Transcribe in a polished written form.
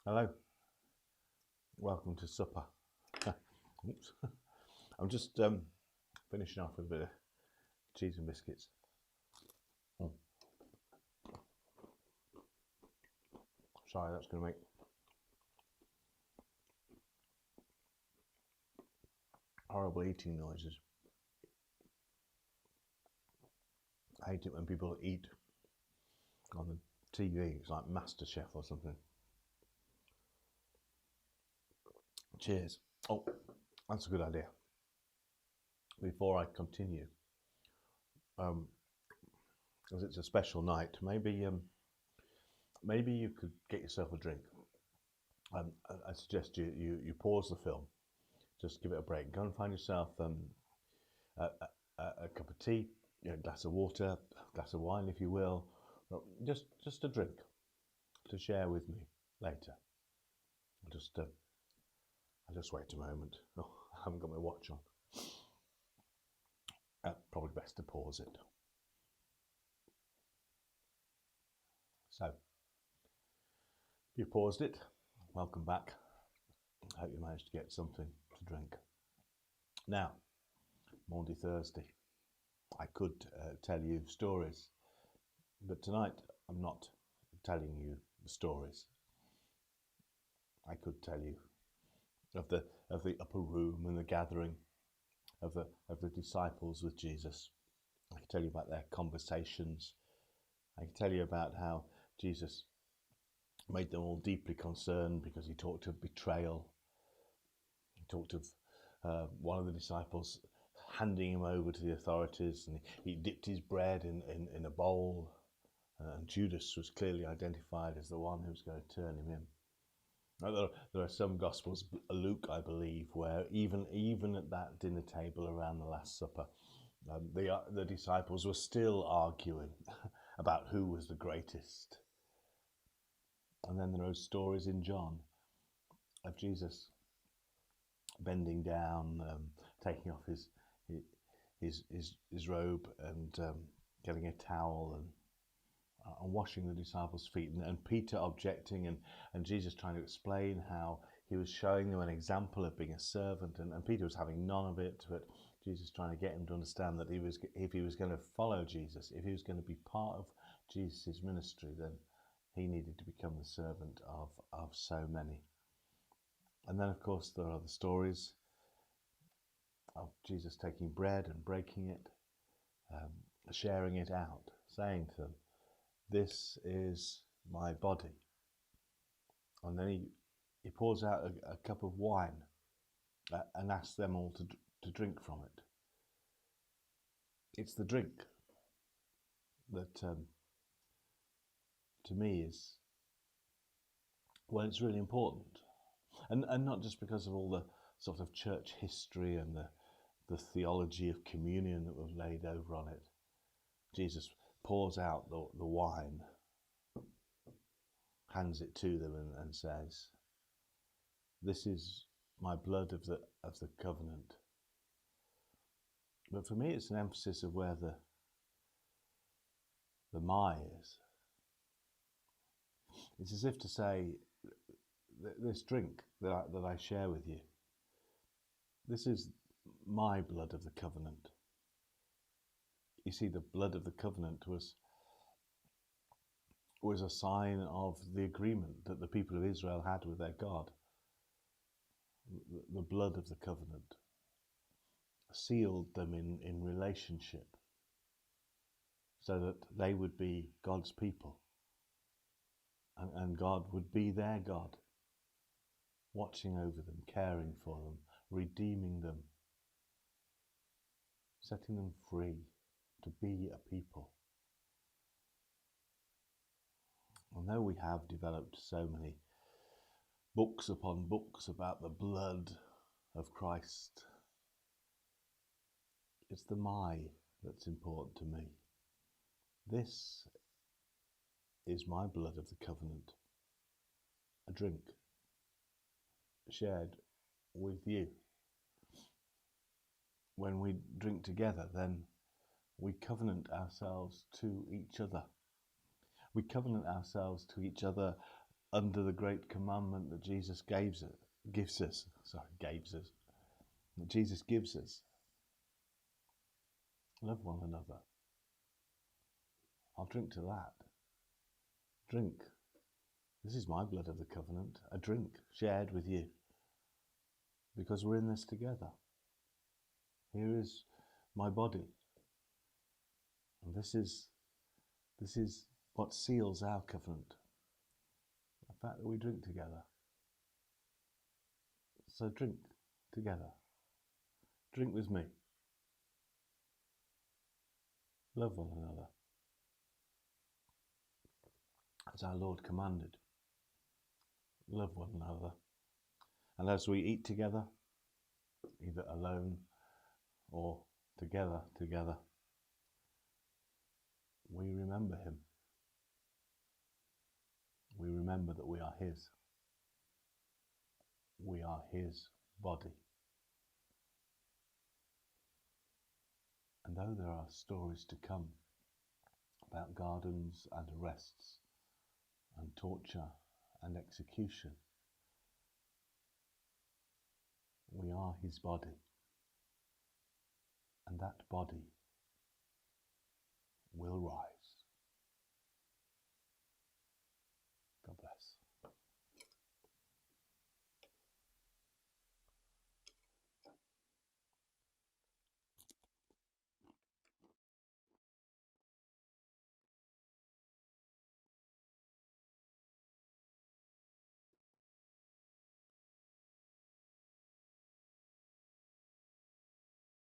Hello, welcome to supper. Oops. I'm just finishing off with a bit of cheese and biscuits. Mm. Sorry, that's going to make horrible eating noises. I hate it when people eat on the TV. It's like MasterChef or something. Cheers. Oh, that's a good idea. Before I continue, as it's a special night, maybe you could get yourself a drink. I suggest you pause the film, just give it a break. Go and find yourself a, a cup of tea, a glass of water, a glass of wine, if you will, just a drink to share with me later. I'll just wait a moment. Oh, I haven't got my watch on. Probably best to pause it. So, you paused it. Welcome back. I hope you managed to get something to drink. Now, Maundy Thursday. I could tell you stories, but tonight I'm not telling you the stories. I could tell you of the upper room and the gathering of the disciples with Jesus. I could tell you about their conversations. I could tell you about how Jesus made them all deeply concerned because he talked of betrayal. He talked of one of the disciples handing him over to the authorities, and he dipped his bread in a bowl, and Judas was clearly identified as the one who was going to turn him in. Now, there are some Gospels, Luke, I believe, where even at that dinner table around the Last Supper, the disciples were still arguing about who was the greatest. And then there are stories in John of Jesus bending down, taking off his robe and getting a towel and washing the disciples' feet, and Peter objecting, and Jesus trying to explain how he was showing them an example of being a servant, and Peter was having none of it, but Jesus trying to get him to understand that if he was going to follow Jesus, if he was going to be part of Jesus' ministry, then he needed to become the servant of so many. And then, of course, there are the stories of Jesus taking bread and breaking it, sharing it out, saying to them, "This is my body." And then he pours out a cup of wine and asks them all to drink from it. It's the drink that, to me, is, well, it's really important. And not just because of all the sort of church history and the theology of communion that was laid over on it. Jesus pours out the wine, hands it to them, and says, "This is my blood of the covenant." But for me, it's an emphasis of where the my is. It's as if to say, this drink that I share with you, this is my blood of the covenant. You see, the blood of the covenant was a sign of the agreement that the people of Israel had with their God. The blood of the covenant sealed them in relationship so that they would be God's people, and God would be their God, watching over them, caring for them, redeeming them, setting them free to be a people. And though we have developed so many books upon books about the blood of Christ, it's the my that's important to me. This is my blood of the covenant, a drink shared with you. When we drink together, then we covenant ourselves to each other. We covenant ourselves to each other under the great commandment that Jesus gives us, that Jesus gives us. Love one another. I'll drink to that. Drink. This is my blood of the covenant, a drink shared with you, because we're in this together. Here is my body, and this is what seals our covenant, the fact that we drink together. So drink together. Drink with me. Love one another, as our Lord commanded. Love one another. And as we eat together, either alone or together, we remember him. We remember that we are his. We are his body. And though there are stories to come about gardens and arrests and torture and execution, we are his body. And that body will rise.